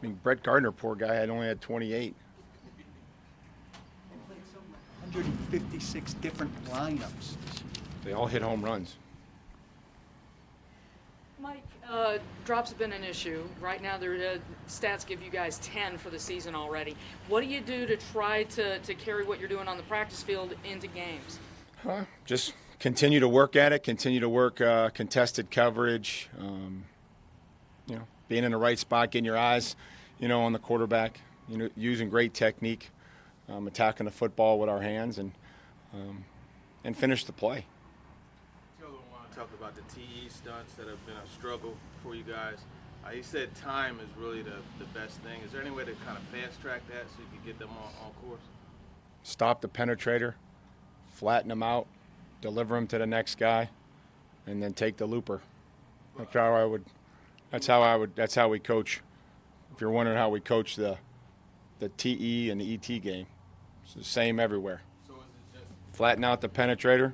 I mean, Brett Gardner, poor guy, had only had 28. They played something like 156 different lineups. They all hit home runs. Mike, drops have been an issue. Right now, their stats give you guys 10 for the season already. What do you do to try to carry what you're doing on the practice field into games? Just continue to work at it, continue to work contested coverage, being in the right spot, getting your eyes, on the quarterback, using great technique, attacking the football with our hands, and finish the play. Talk about the TE stunts that have been a struggle for you guys. You said time is really the best thing. Is there any way to kind of fast track that so you can get them on course? Stop the penetrator, flatten them out, deliver them to the next guy, and then take the looper. That's how we coach. If you're wondering how we coach the TE and the ET game, it's the same everywhere. So is it just Flatten out the penetrator,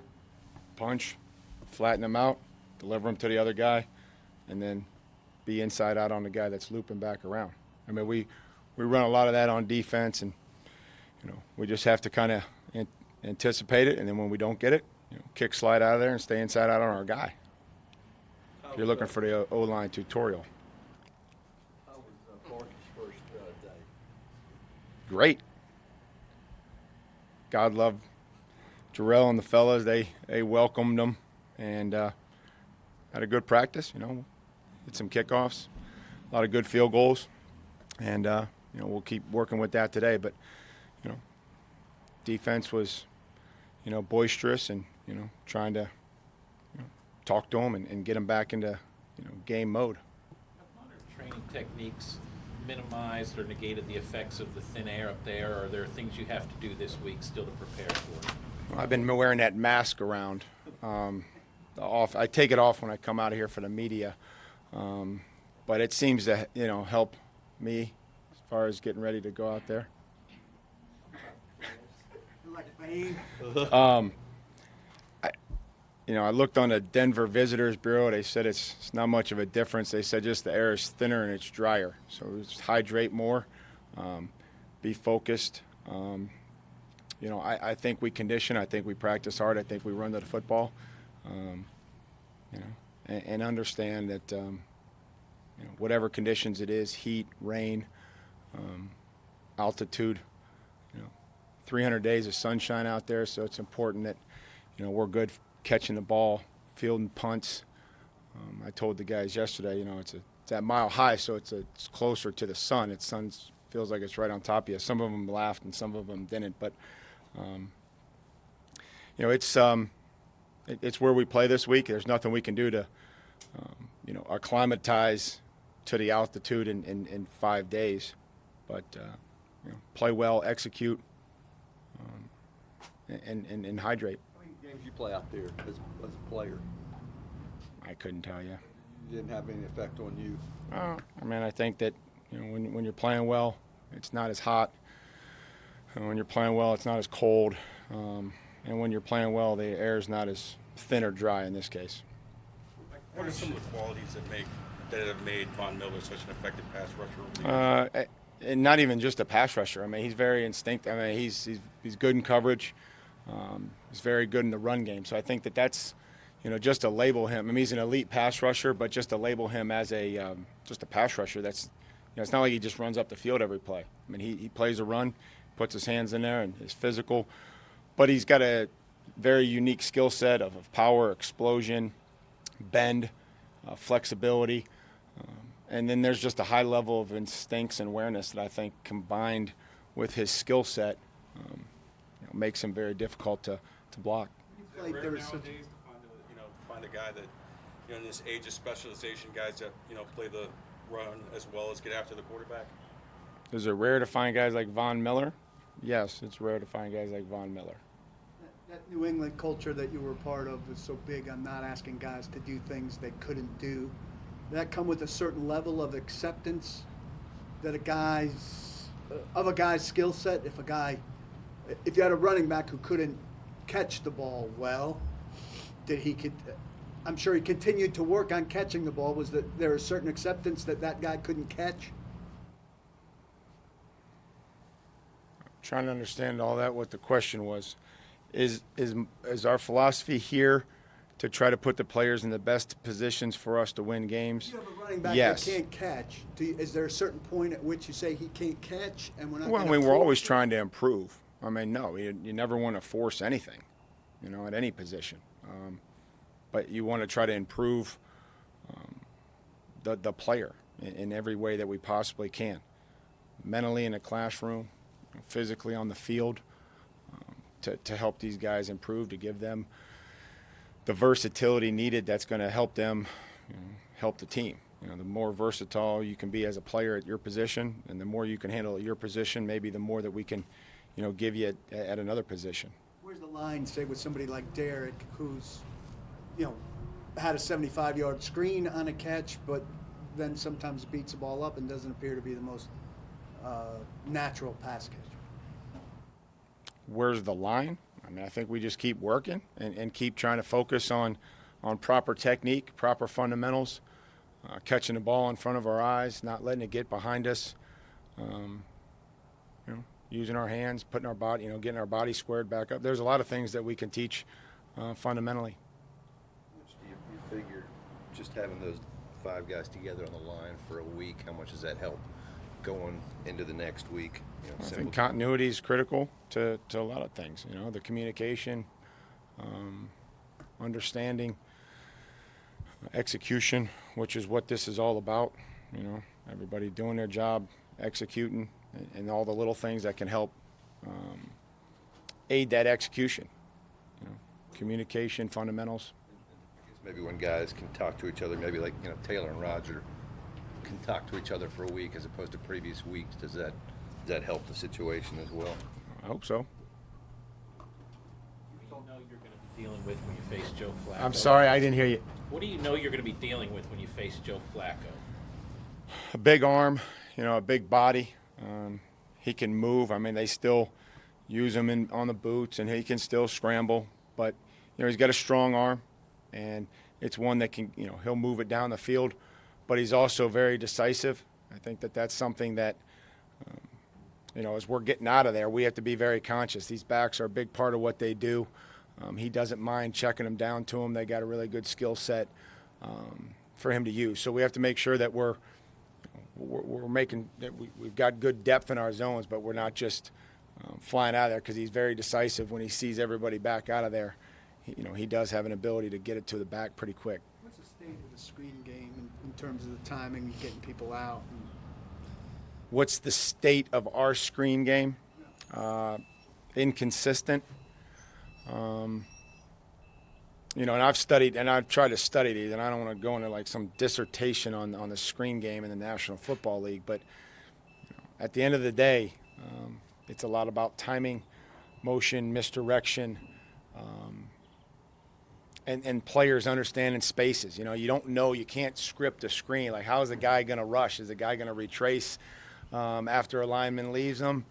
punch, flatten them out, deliver them to the other guy, and then be inside out on the guy that's looping back around. I mean, we run a lot of that on defense, and we just have to kind of anticipate it, and then when we don't get it, kick slide out of there and stay inside out on our guy. If you're looking for the O-line tutorial. How was Marcus' first day? Great. God loved Jarrell and the fellas. They welcomed them and had a good practice. Did some kickoffs, a lot of good field goals, and we'll keep working with that today. But defense was boisterous and trying to talk to them and get them back into game mode. Have modern training techniques minimized or negated the effects of the thin air up there, or are there things you have to do this week still to prepare for it? I've been wearing that mask around. I take it off when I come out of here for the media, but it seems to help me as far as getting ready to go out there. Like Bane. I looked on the Denver Visitors Bureau. They said it's not much of a difference. They said just the air is thinner and it's drier. So just hydrate more, be focused. I think we condition. I think we practice hard. I think we run to the football, and understand that whatever conditions it is, heat, rain, altitude, 300 days of sunshine out there. So it's important that we're good catching the ball, fielding punts. I told the guys yesterday, it's at mile high, so it's closer to the sun. Feels like it's right on top of you. Some of them laughed and some of them didn't, but it's where we play this week. There's nothing we can do to acclimatize to the altitude in 5 days, but play well, execute, and hydrate. How many games you play out there as a player? I couldn't tell you. It didn't have any effect on you? I think that when you're playing well, it's not as hot. And when you're playing well, it's not as cold. And when you're playing well, the air is not as thin or dry in this case. What are some of the qualities that have made Von Miller such an effective pass rusher? And not even just a pass rusher. He's very instinctive. He's good in coverage. He's very good in the run game. So I think that's, just to label him. He's an elite pass rusher, but just to label him as just a pass rusher, that's, it's not like he just runs up the field every play. He plays a run, puts his hands in there, and is physical. But he's got a very unique skill set of power, explosion, bend, flexibility. And then there's just a high level of instincts and awareness that I think combined with his skill set makes him very difficult to block. Is it rare nowadays to find a guy that, in this age of specialization, guys that, play the run as well as get after the quarterback? Is it rare to find guys like Von Miller? Yes, it's rare to find guys like Von Miller. That New England culture that you were part of was so big on not asking guys to do things they couldn't do. Did that come with a certain level of acceptance that a guy's skill set? If you had a running back who couldn't catch the ball well, I'm sure he continued to work on catching the ball. Was that there a certain acceptance that guy couldn't catch? trying to understand all that, what the question was. Is our philosophy here to try to put the players in the best positions for us to win games? You have a running back Yes. that can't catch. Is there a certain point at which you say he can't catch, and we're not? Well, I gonna mean, we're always force it? trying to improve. I mean, no, you never want to force anything, at any position. But you want to try to improve the player in every way that we possibly can. Mentally in the classroom, physically on the field, to help these guys improve, to give them the versatility needed that's going to help them help the team. The more versatile you can be as a player at your position, and the more you can handle at your position, maybe the more that we can give you at another position. Where's the line, say, with somebody like Derek, who's, had a 75-yard screen on a catch, but then sometimes beats the ball up and doesn't appear to be the most natural pass catcher? Where's the line? I mean, I think we just keep working and keep trying to focus on proper technique, proper fundamentals, catching the ball in front of our eyes, not letting it get behind us, using our hands, putting our body, getting our body squared back up. There's a lot of things that we can teach fundamentally. Which do you figure just having those 5 guys together on the line for a week, how much does that help going into the next week? I think continuity is critical to a lot of things. The communication, understanding, execution, which is what this is all about. Everybody doing their job, executing, and all the little things that can help aid that execution. Communication, fundamentals. Maybe when guys can talk to each other, maybe like Taylor and Roger can talk to each other for a week as opposed to previous weeks. Does that help the situation as well? I hope so. What do you know you're going to be dealing with when you face Joe Flacco? I'm sorry, I didn't hear you. What do you know you're going to be dealing with when you face Joe Flacco? A big arm, a big body. He can move. I mean, they still use him on the boots, and he can still scramble. But he's got a strong arm, and it's one that can, he'll move it down the field. But he's also very decisive. I think that's something that, as we're getting out of there, we have to be very conscious. These backs are a big part of what they do. He doesn't mind checking them down to him. They got a really good skill set for him to use. So we have to make sure that we're making that we've got good depth in our zones, but we're not just flying out of there, because he's very decisive. When he sees everybody back out of there, he does have an ability to get it to the back pretty quick. What's the state of the screen game in terms of the timing and getting people out? What's the state of our screen game? Inconsistent. And I've studied, and I've tried to study these, and I don't want to go into like some dissertation on the screen game in the National Football League, but at the end of the day, it's a lot about timing, motion, misdirection, and players understanding spaces. You don't know, you can't script a screen. Like, how is the guy going to rush? Is the guy going to retrace after a lineman leaves him?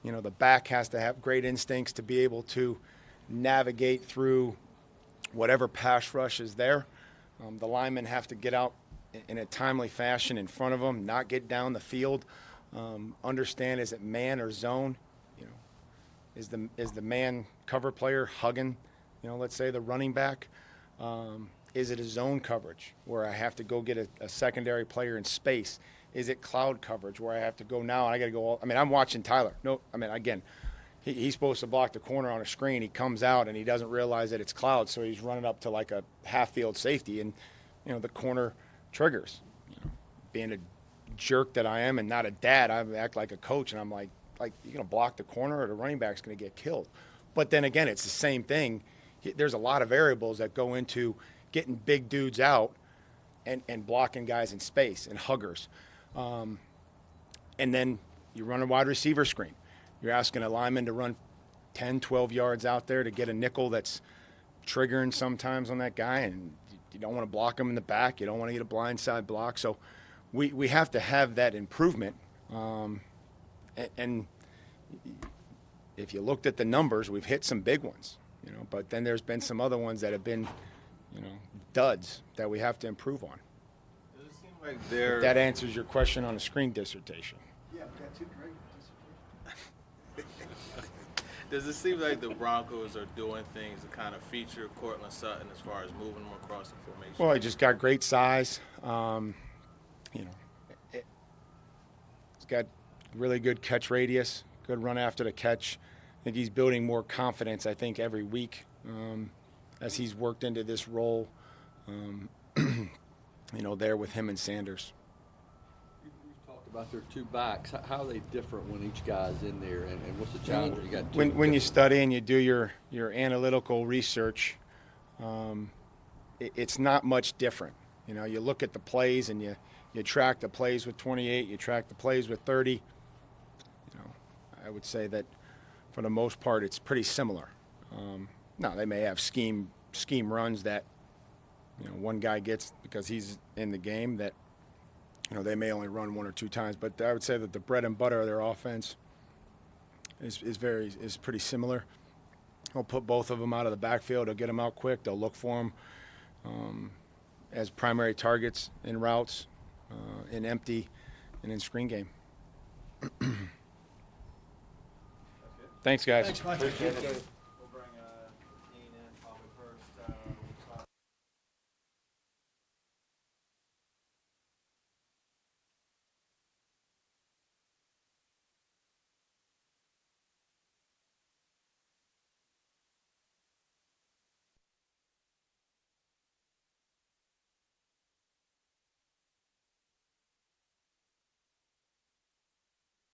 The back has to have great instincts to be able to navigate through whatever pass rush is there. The linemen have to get out in a timely fashion in front of them, not get down the field. Understand, is it man or zone? Is the man cover player hugging, let's say the running back? Is it a zone coverage where I have to go get a secondary player in space? Is it cloud coverage where I have to go now and I got to go? I'm watching Tyler. Again, he's supposed to block the corner on a screen. He comes out and he doesn't realize that it's cloud, so he's running up to like a half-field safety, and the corner triggers. Being a jerk that I am and not a dad, I act like a coach, and I'm like you're going to block the corner or the running back's going to get killed. But then again, it's the same thing. There's a lot of variables that go into getting big dudes out and blocking guys in space and huggers. And then you run a wide receiver screen. You're asking a lineman to run 10, 12 yards out there to get a nickel that's triggering sometimes on that guy, and you don't want to block him in the back. You don't want to get a blindside block. So we have to have that improvement. And if you looked at the numbers, we've hit some big ones, but then there's been some other ones that have been, duds that we have to improve on. Does it seem like they're... That answers your question on a screen dissertation. Yeah, that's it, great. Does it seem like the Broncos are doing things to kind of feature Cortland Sutton as far as moving him across the formation? Well, he just got great size. You know, he's got really good catch radius, good run after the catch. I think he's building more confidence, I think, every week as he's worked into this role, you know, there with him and Sanders. You talked about their two backs. How are they different when each guy's in there, and what's the challenge when you got two? When you study and you do your analytical research, it's not much different. You know, you look at the plays and you track the plays with 28, you track the plays with 30. You know, I would say that for the most part it's pretty similar. Now they may have scheme runs that, you know, one guy gets because he's in the game that, you know, they may only run one or two times. But I would say that the bread and butter of their offense is pretty similar. They'll put both of them out of the backfield. They'll get them out quick. They'll look for them as primary targets in routes, in empty, and in screen game. Thanks, guys. Thanks, Mike.